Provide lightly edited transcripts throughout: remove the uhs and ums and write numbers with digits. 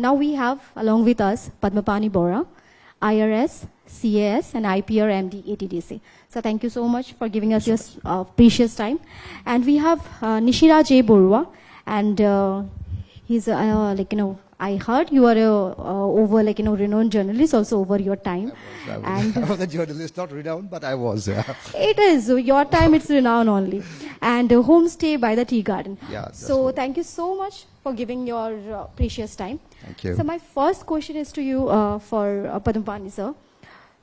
Now we have along with us Padmapani Bora, IRS, CAS and IPR MD ATDC. So thank you so much for giving us your precious time. And we have Nishiraj A Barua, and he's I heard you are over renowned journalist also over your time. I was a journalist, not renowned, but I was. It is your time; it's renowned only. And Homestay by the Tea Garden. Yeah. So thank you so much for giving your precious time. Thank you. So my first question is to you for Padmapani sir.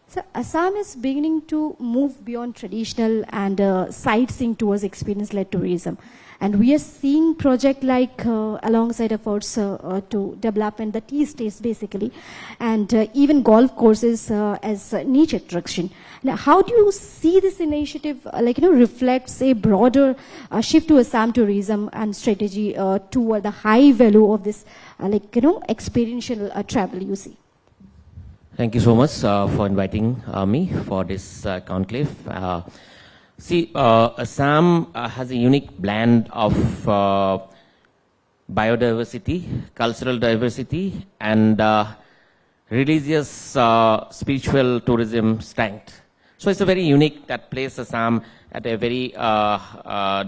So Assam is beginning to move beyond traditional and sightseeing towards experience-led tourism. And we are seeing projects like alongside efforts to development the tea estates basically, and even golf courses as niche attraction. Now, how do you see this initiative reflects a broader shift to Assam tourism and strategy toward the high value of this experiential travel you see? Thank you so much for inviting me for this conclave. Assam has a unique blend of biodiversity, cultural diversity, and religious, spiritual tourism strength. So it's a very unique that place Assam at a very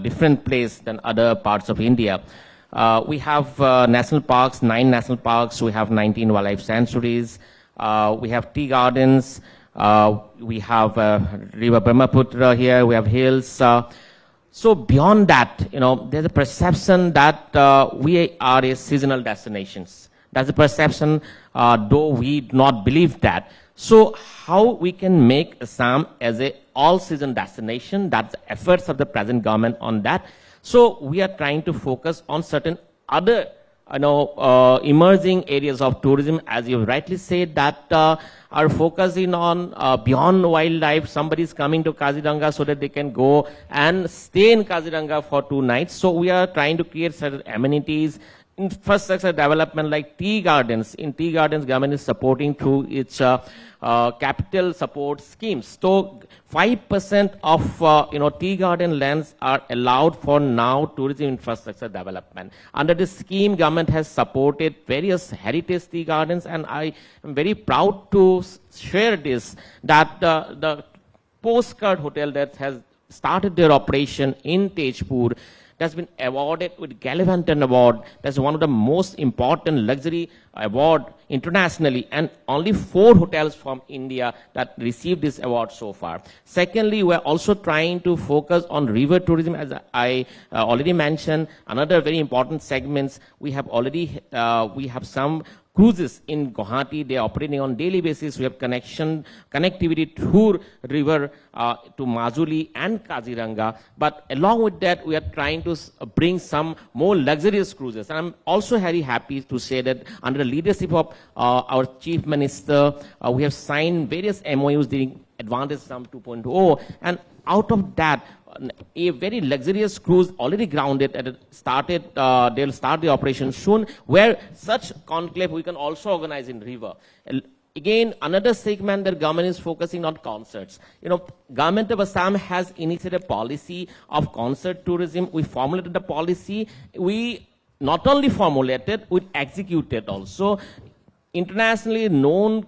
different place than other parts of India. We have national parks, 9 national parks. We have 19 wildlife sanctuaries. We have tea gardens. We have River Brahmaputra here. We have hills. So beyond that, there's a perception that we are a seasonal destinations. That's a perception, though we do not believe that. So how we can make Assam as a all-season destination? That's the efforts of the present government on that. So we are trying to focus on certain other emerging areas of tourism, as you rightly said, that are focusing on beyond wildlife. Somebody is coming to Kaziranga so that they can go and stay in Kaziranga for 2 nights. So we are trying to create certain amenities, infrastructure development like tea gardens. In tea gardens, government is supporting through its capital support schemes. So 5% of tea garden lands are allowed for now tourism infrastructure development. Under this scheme, government has supported various heritage tea gardens, and I am very proud to share this that the postcard hotel that has started their operation in Tejpur has been awarded with Gallivanton Award. That's one of the most important luxury award internationally, and only 4 hotels from India that received this award so far. Secondly, we're also trying to focus on river tourism, as I already mentioned. Another very important segments, we have some cruises in Guwahati. They are operating on daily basis. We have connectivity through river to Majuli and Kaziranga. But along with that, we are trying to bring some more luxurious cruises. And I'm also very happy to say that under the leadership of our Chief Minister, we have signed various MOUs during Advantage Assam 2.0. And out of that, a very luxurious cruise already grounded and started, they'll start the operation soon, where such conclave we can also organize in river. Again, another segment that government is focusing on concerts. Government of Assam has initiated a policy of concert tourism. We formulated the policy. We not only formulated, we executed also. Internationally known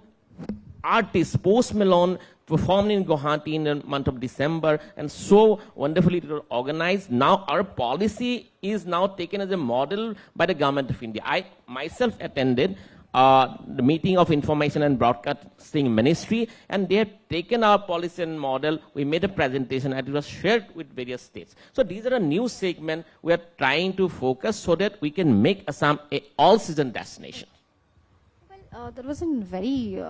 artist Post Malone performed in Guwahati in the month of December, and so wonderfully it was organized. Now our policy is now taken as a model by the government of India. I myself attended the meeting of Information and Broadcasting Ministry, and they have taken our policy and model. We made a presentation and it was shared with various states. So these are a new segment we are trying to focus so that we can make Assam a all-season destination. Well, that was a very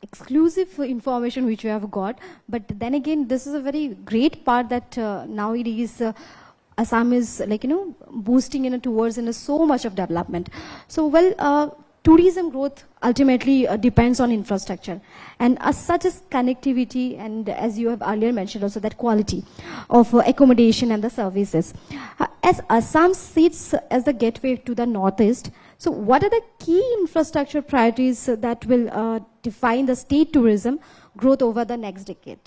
exclusive information which you have got, but then again this is a very great part that now it is Assam is boosting towards so much of development. So tourism growth ultimately depends on infrastructure, and as such as connectivity, and as you have earlier mentioned also that quality of accommodation and the services. As Assam sits as the gateway to the northeast, so what are the key infrastructure priorities that will define the state tourism growth over the next decade?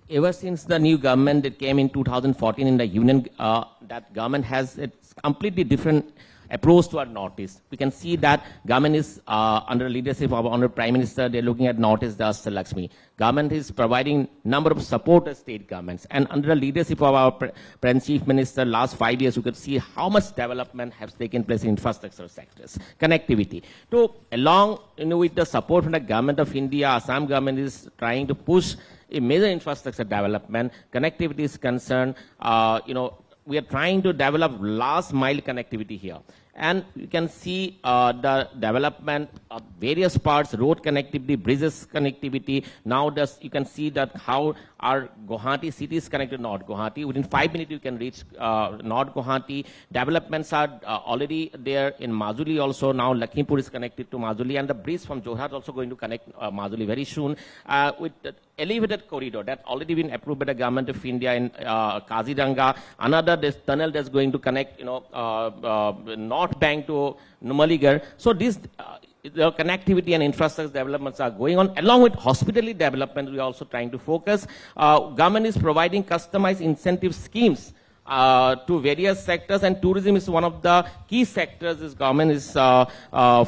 Ever since the new government that came in 2014 in the union, that government has a completely different approach to our Northeast. We can see that government is under leadership of Honorable Prime Minister, they're looking at Northeast as Lakshmi. Government is providing number of support to state governments. And under the leadership of our Present Chief Minister, last 5 years, you could see how much development has taken place in infrastructure sectors, connectivity. So along with the support from the government of India, Assam government is trying to push a major infrastructure development. Connectivity is concerned, we are trying to develop last mile connectivity here. And you can see the development of various parts, road connectivity, bridges connectivity. Now you can see that how our Guwahati city is connected to North Guwahati. Within 5 minutes you can reach North Guwahati. Developments are already there in Majuli also. Now Lakhimpur is connected to Majuli, and the bridge from Jorhat also going to connect Majuli very soon. With the elevated corridor that already been approved by the government of India in Kaziranga. Another tunnel that's going to connect, North Bank to Numaligarh. So this the connectivity and infrastructure developments are going on. Along with hospitality development, we are also trying to focus. Government is providing customized incentive schemes to various sectors, and tourism is one of the key sectors this government is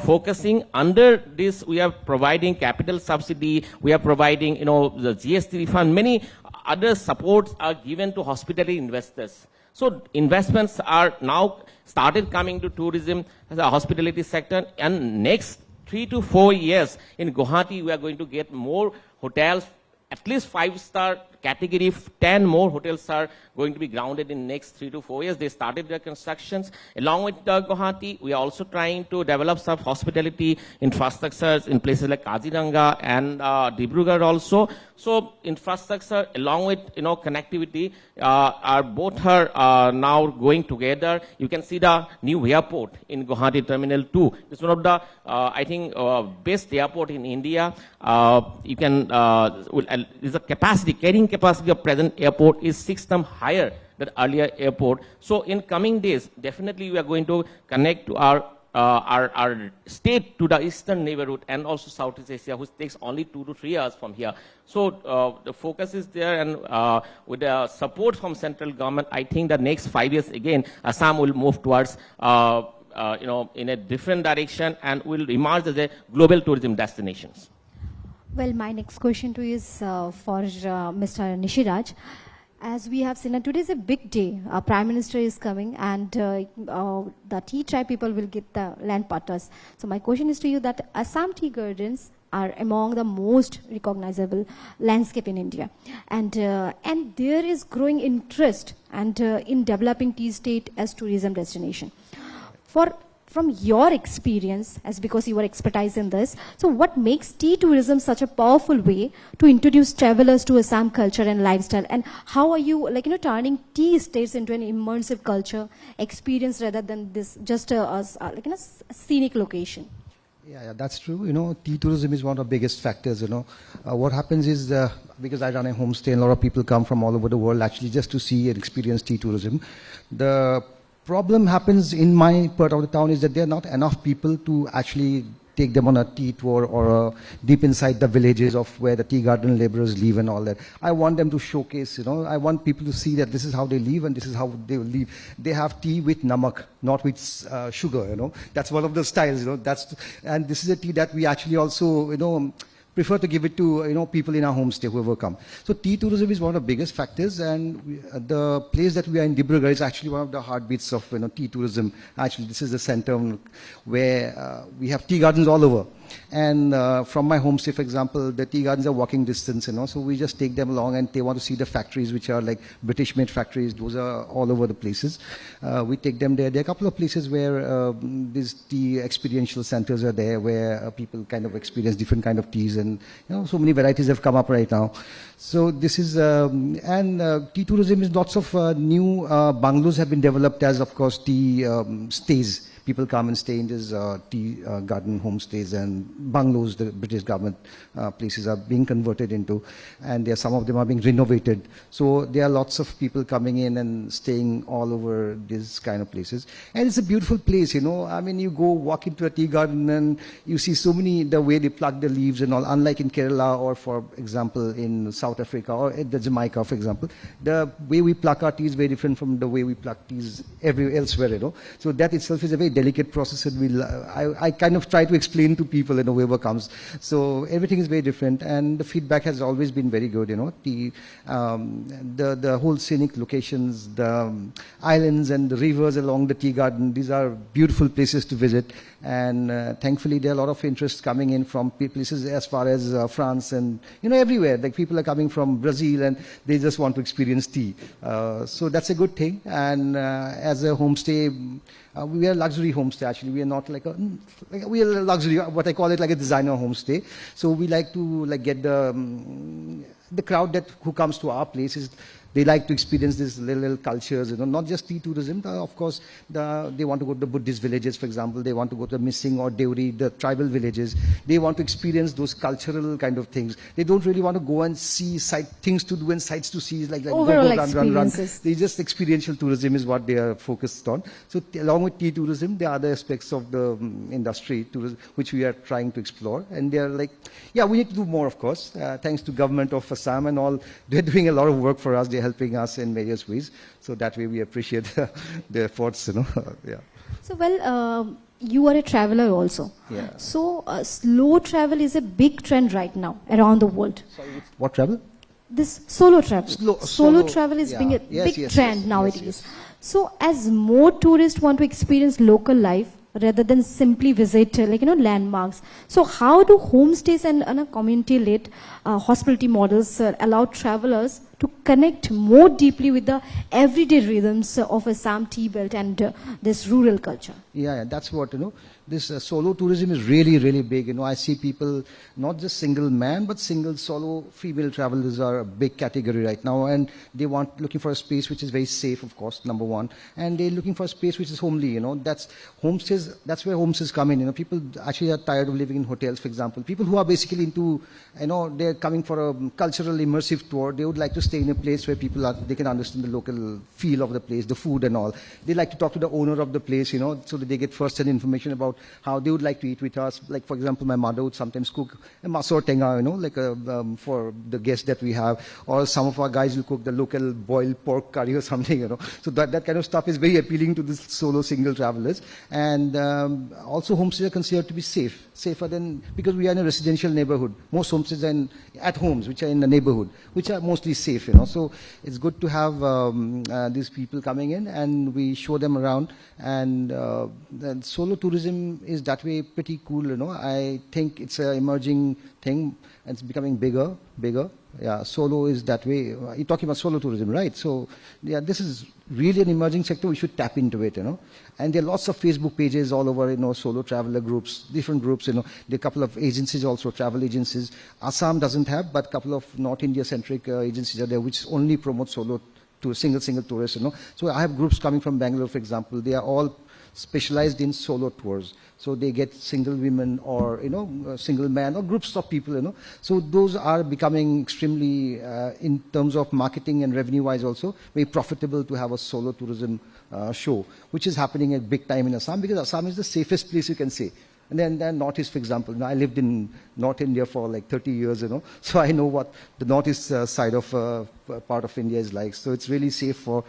focusing. Under this, we are providing capital subsidy, we are providing, the GST refund, many other supports are given to hospitality investors. So investments are now started coming to tourism as a hospitality sector, and next 3 to 4 years in Guwahati, we are going to get more hotels, at least 5-star category. 10 more hotels are going to be grounded in next 3 to 4 years. They started their constructions. Along with Guwahati, we are also trying to develop some hospitality infrastructures in places like Kaziranga and Dibrugarh also. So infrastructure along with connectivity are both are now going together. You can see the new airport in Guwahati Terminal 2. It's one of the I think best airport in India. You can is a capacity, carrying capacity of present airport is 6 times higher than earlier airport. So in coming days, definitely we are going to connect to our state to the eastern neighborhood and also Southeast Asia, which takes only 2 to 3 hours from here. So the focus is there, and with the support from central government, I think the next 5 years again, Assam will move towards in a different direction and will emerge as a global tourism destinations. Well, my next question to you is for Mr. Nishiraj. As we have seen, today is a big day. Our Prime Minister is coming, and the tea tribe people will get the land pattas. So my question is to you that Assam tea gardens are among the most recognizable landscape in India, and there is growing interest and in developing tea state as tourism destination. From your experience, as because you are expertise in this, so what makes tea tourism such a powerful way to introduce travelers to Assam culture and lifestyle, and how are you turning tea estates into an immersive culture experience rather than this just a scenic location? Yeah, that's true. Tea tourism is one of the biggest factors. What happens is, because I run a homestay, and a lot of people come from all over the world actually just to see and experience tea tourism. The problem happens in my part of the town is that there are not enough people to actually take them on a tea tour or deep inside the villages of where the tea garden laborers live and all that. I want them to showcase, I want people to see that this is how they live and this is how they will live. They have tea with namak, not with sugar, That's one of the styles, and this is a tea that we actually also, prefer to give it to people in our homestay, whoever come. So tea tourism is one of the biggest factors, and the place that we are in, Dibrugarh, is actually one of the heartbeats of tea tourism. Actually, this is the center where we have tea gardens all over. And from my homestay, for example, the tea gardens are walking distance, so we just take them along, and they want to see the factories, which are like British-made factories. Those are all over the places. We take them there. There are a couple of places where these tea experiential centers are there, where people kind of experience different kind of teas, and so many varieties have come up right now. So this is, and tea tourism is lots of new bungalows have been developed as, of course, tea stays. People come and stay in these tea garden homestays and bungalows. The British government places are being converted into, and some of them are being renovated. So there are lots of people coming in and staying all over these kind of places. And it's a beautiful place, I mean, you go walk into a tea garden and you see so many, the way they pluck the leaves and all, unlike in Kerala or, for example, in South Africa or the Jamaica, for example. The way we pluck our tea is very different from the way we pluck teas elsewhere, So that itself is a very delicate process, and I kind of try to explain to people, whoever comes. So everything is very different, and the feedback has always been very good. The whole scenic locations, the islands and the rivers along the tea garden, these are beautiful places to visit. And thankfully, there are a lot of interest coming in from places as far as France and everywhere. Like people are coming from Brazil and they just want to experience tea. So that's a good thing. And as a homestay, we are a luxury homestay. Actually, we are not we are a luxury. What I call it like a designer homestay. So we like to get the crowd who comes to our places. They like to experience these little cultures, not just tea tourism. Of course, they want to go to the Buddhist villages, for example. They want to go to the Missing or Deuri, the tribal villages. They want to experience those cultural kind of things. They don't really want to go and see things to do and sights to see, like overall go, run. experiences. Just experiential tourism is what they are focused on. So along with tea tourism, there are other aspects of the industry tourism, which we are trying to explore. And they are we need to do more, of course. Thanks to government of Assam and all, they're doing a lot of work for us. They're helping us in various ways. So that way we appreciate their efforts, Yeah. So, well, you are a traveler also. Yeah. So, slow travel is a big trend right now around the world. Sorry, what travel? This solo travel. Solo Travel is being a Yes, big trend nowadays. Yes. So, as more tourists want to experience local life rather than simply visit, landmarks. So, how do homestays and community-led hospitality models allow travelers to connect more deeply with the everyday rhythms of Assam tea belt and this rural culture? Yeah, that's what, this solo tourism is really, really big. I see people, not just single man, but single solo female travelers are a big category right now. And they looking for a space which is very safe, of course, number one. And they're looking for a space which is homely, that's homestays, that's where homestays come in. People actually are tired of living in hotels, for example. People who are basically into, they're coming for a cultural immersive tour. They would like to stay in a place where they can understand the local feel of the place, the food and all. They like to talk to the owner of the place, so that they get first-hand information about how they would like to eat with us. Like, for example, my mother would sometimes cook a masor tenga, for the guests that we have. Or some of our guys will cook the local boiled pork curry or something, So that kind of stuff is very appealing to the solo single travelers. And also homestays are considered to be safer than, because we are in a residential neighborhood. Most homestays are at homes, which are in the neighborhood, which are mostly safe, So it's good to have these people coming in and we show them around. And solo tourism is that way pretty cool, I think it's an emerging thing and it's becoming bigger. Yeah, solo is that way. You're talking about solo tourism, right? So, yeah, this is really an emerging sector. We should tap into it, And there are lots of Facebook pages all over, solo traveler groups, different groups, There are a couple of agencies also, travel agencies. Assam doesn't have, but a couple of North India-centric agencies are there, which only promote solo to single tourists, So I have groups coming from Bangalore, for example. They are all specialized in solo tours. So they get single women or, single man or groups of people, So those are becoming extremely, in terms of marketing and revenue-wise also, very profitable to have a solo tourism show, which is happening at big time in Assam, because Assam is the safest place you can say. And then Northeast, for example. I lived in North India for like 30 years, So I know what the Northeast side of part of India is like. So it's really safe for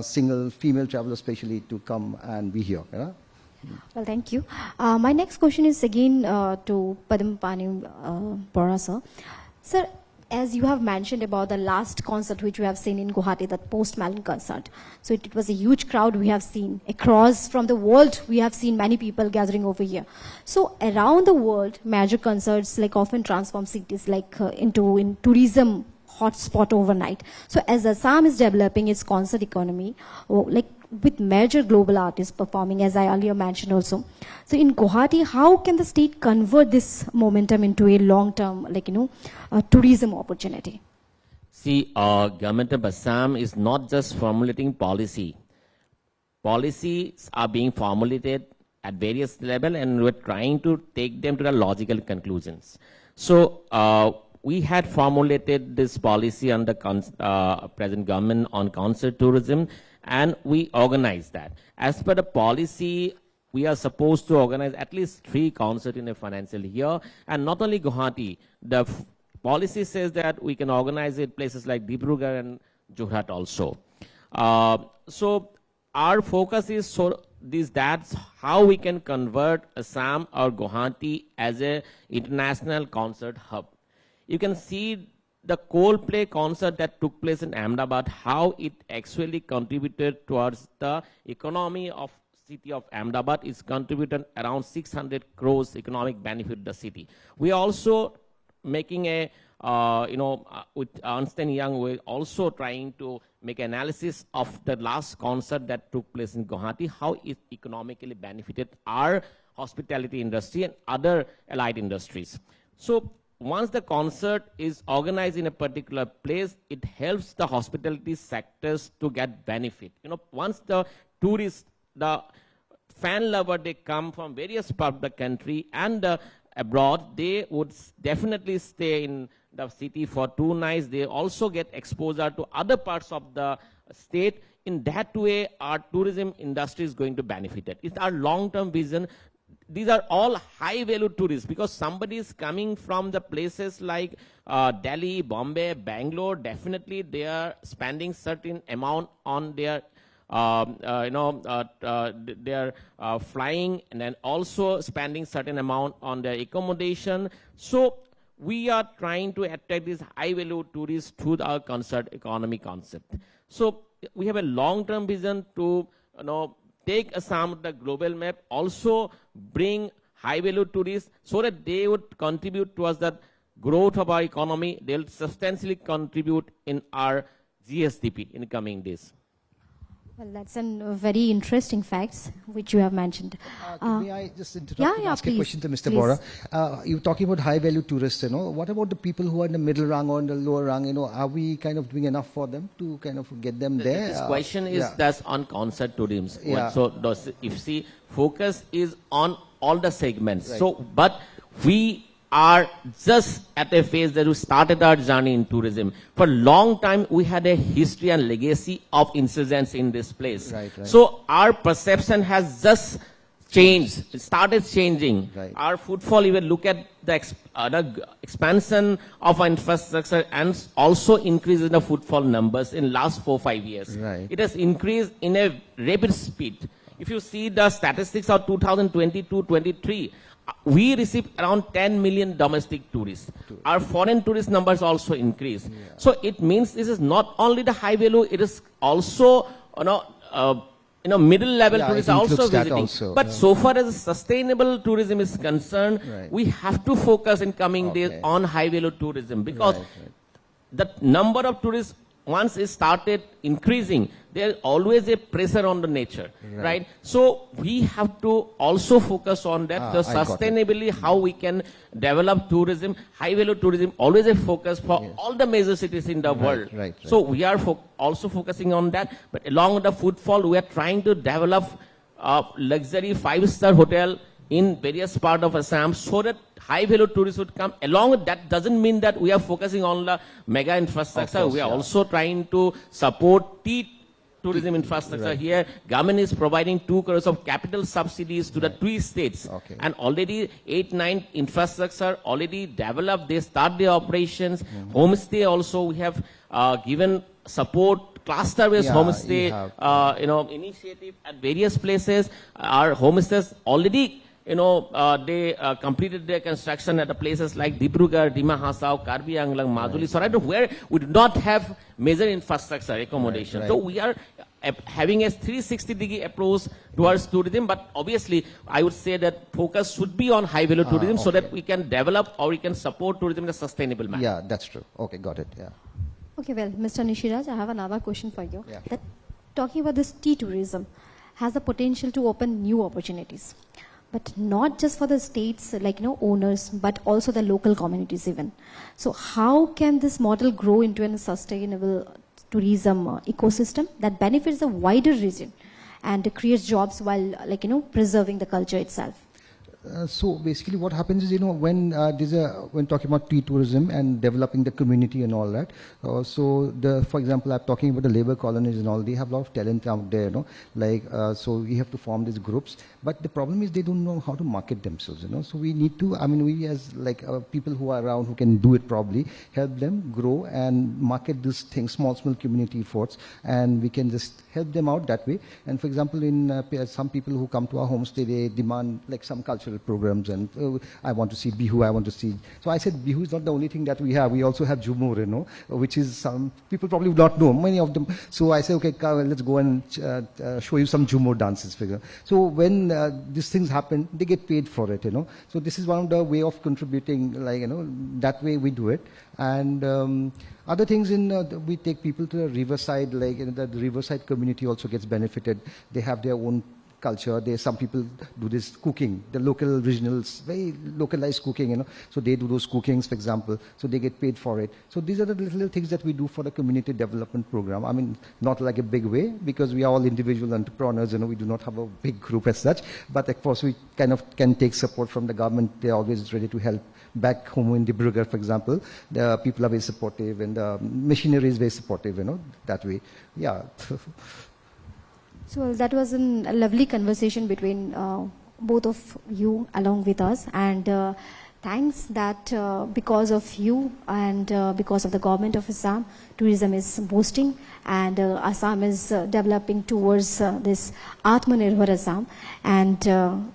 single female travelers especially to come and be here. Well, thank you. My next question is again to Padmapani Bora, sir. Sir, as you have mentioned about the last concert which we have seen in Guwahati, that post-Malin concert. So it was a huge crowd we have seen. Across from the world, we have seen many people gathering over here. So around the world, major concerts often transform cities into tourism hotspot overnight. So as Assam is developing its concert economy, with major global artists performing, as I earlier mentioned also. So in Guwahati, how can the state convert this momentum into a long-term, tourism opportunity? See, government of Assam is not just formulating policy. Policies are being formulated at various levels, and we're trying to take them to the logical conclusions. So we had formulated this policy under present government on concert tourism, and we organized that. As per the policy, we are supposed to organize at least 3 concerts in a financial year, and not only Guwahati. The policy says that we can organize it places like Dibrugarh and Jorhat also. So our focus is that's how we can convert Assam or Guwahati as a international concert hub. You can see the Coldplay concert that took place in Ahmedabad, how it actually contributed towards the economy of city of Ahmedabad. It's contributed around 600 crores economic benefit to the city. We also making a, with Ernst & Young, we're also trying to make analysis of the last concert that took place in Guwahati, how it economically benefited our hospitality industry and other allied industries. So once the concert is organized in a particular place, it helps the hospitality sectors to get benefit. Once the tourists, the fan lover, they come from various parts of the country and abroad, they would definitely stay in the city for 2 nights. They also get exposure to other parts of the state. In that way, our tourism industry is going to benefit it. It's our long-term vision. These are all high-value tourists, because somebody is coming from the places like Delhi, Bombay, Bangalore. Definitely, they are spending certain amount on their they are flying, and then also spending certain amount on their accommodation. So we are trying to attract these high-value tourists through our concert economy concept. So we have a long-term vision to take Assam to the global map, also bring high-value tourists so that they would contribute towards the growth of our economy. They will substantially contribute in our GSDP in the coming days. Well, that's a very interesting facts which you have mentioned. May I just interrupt and ask please, a question to Mr. please. Bora? You're talking about high-value tourists, What about the people who are in the middle rung or in the lower rung, Are we kind of doing enough for them to kind of get them there? This question is that's on concert tourism. Yeah. So if see, focus is on all the segments. Right. So, but we are just at a phase that we started our journey in tourism. For a long time, we had a history and legacy of insurgents in this place. Right. So our perception has just changed. It started changing. Right. Our footfall, even look at the expansion of our infrastructure and also increase in the footfall numbers in last 4-5 years. Right. It has increased in a rapid speed. If you see the statistics of 2022-23, we received around 10 million domestic tourists. Our foreign tourist numbers also increased. Yeah. So it means this is not only the high value, it is also, middle level tourists are also visiting. Also, but so far as sustainable tourism is concerned, right. we have to focus in coming days on high value tourism, because the number of tourists, once it started increasing, there is always a pressure on the nature, right? So we have to also focus on that, the sustainably how we can develop tourism, high value tourism, always a focus for all the major cities in the world. Right. So we are also focusing on that, but along with the footfall, we are trying to develop a luxury 5-star hotel in various parts of Assam so that high-value tourists would come. Along with that, doesn't mean that we are focusing on the mega infrastructure. Course, we are also trying to support tourism infrastructure. Here, government is providing 2 crores of capital subsidies to the 3 states. And already 8-9 infrastructure already developed. They start their operations. Homestay also, we have given support, cluster-based homestay, initiative at various places. Our homestays already they completed their construction at the places like Dibrugarh, Dima Hasao, Karbi Anglang, Majuli, Soraito, where we do not have major infrastructure accommodation. So we are having a 360-degree approach towards tourism, but obviously I would say that focus should be on high-value tourism so that we can develop or we can support tourism in a sustainable manner. Yeah, that's true. Okay, got it. Yeah. Okay, well, Mr. Nishiraj, I have another question for you. Yeah. That talking about this tea tourism has the potential to open new opportunities, but not just for the states, owners, but also the local communities even. So how can this model grow into a sustainable tourism ecosystem that benefits a wider region and creates jobs while, preserving the culture itself? So basically what happens is, when when talking about tea tourism and developing the community and all that, for example, I'm talking about the labor colonies and all, they have a lot of talent out there, so we have to form these groups. But the problem is they don't know how to market themselves, So we need to, we as people who are around who can do it probably, help them grow and market these things, small community efforts, and we can just help them out that way. And for example, in some people who come to our homestay, they demand some cultural programs, and I want to see Bihu, I want to see. So I said Bihu is not the only thing that we have. We also have Jhumur, which is some people probably would not know, many of them. So I said, okay, let's go and show you some Jhumur dances. So when these things happen, they get paid for it, So this is one of the way of contributing, that way we do it. And other things we take people to the riverside, the riverside community also gets benefited. They have their own culture. Some people do this cooking, the local regionals, very localized cooking, So they do those cookings, for example. So they get paid for it. So these are the little things that we do for the community development program. Not like a big way, because we are all individual entrepreneurs, We do not have a big group as such. But of course, we kind of can take support from the government. They're always ready to help. Back home in Dibrugarh, for example, the people are very supportive, and the machinery is very supportive, that way. Yeah. So that was a lovely conversation between both of you along with us, and thanks that because of you and because of the government of Assam, tourism is boosting, and Assam is developing towards this Atmanirbhar Assam. And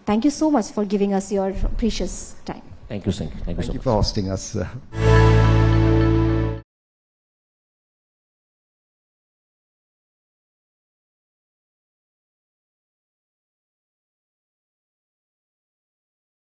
thank you so much for giving us your precious time. Thank you, Singh. Thank you so much for hosting us.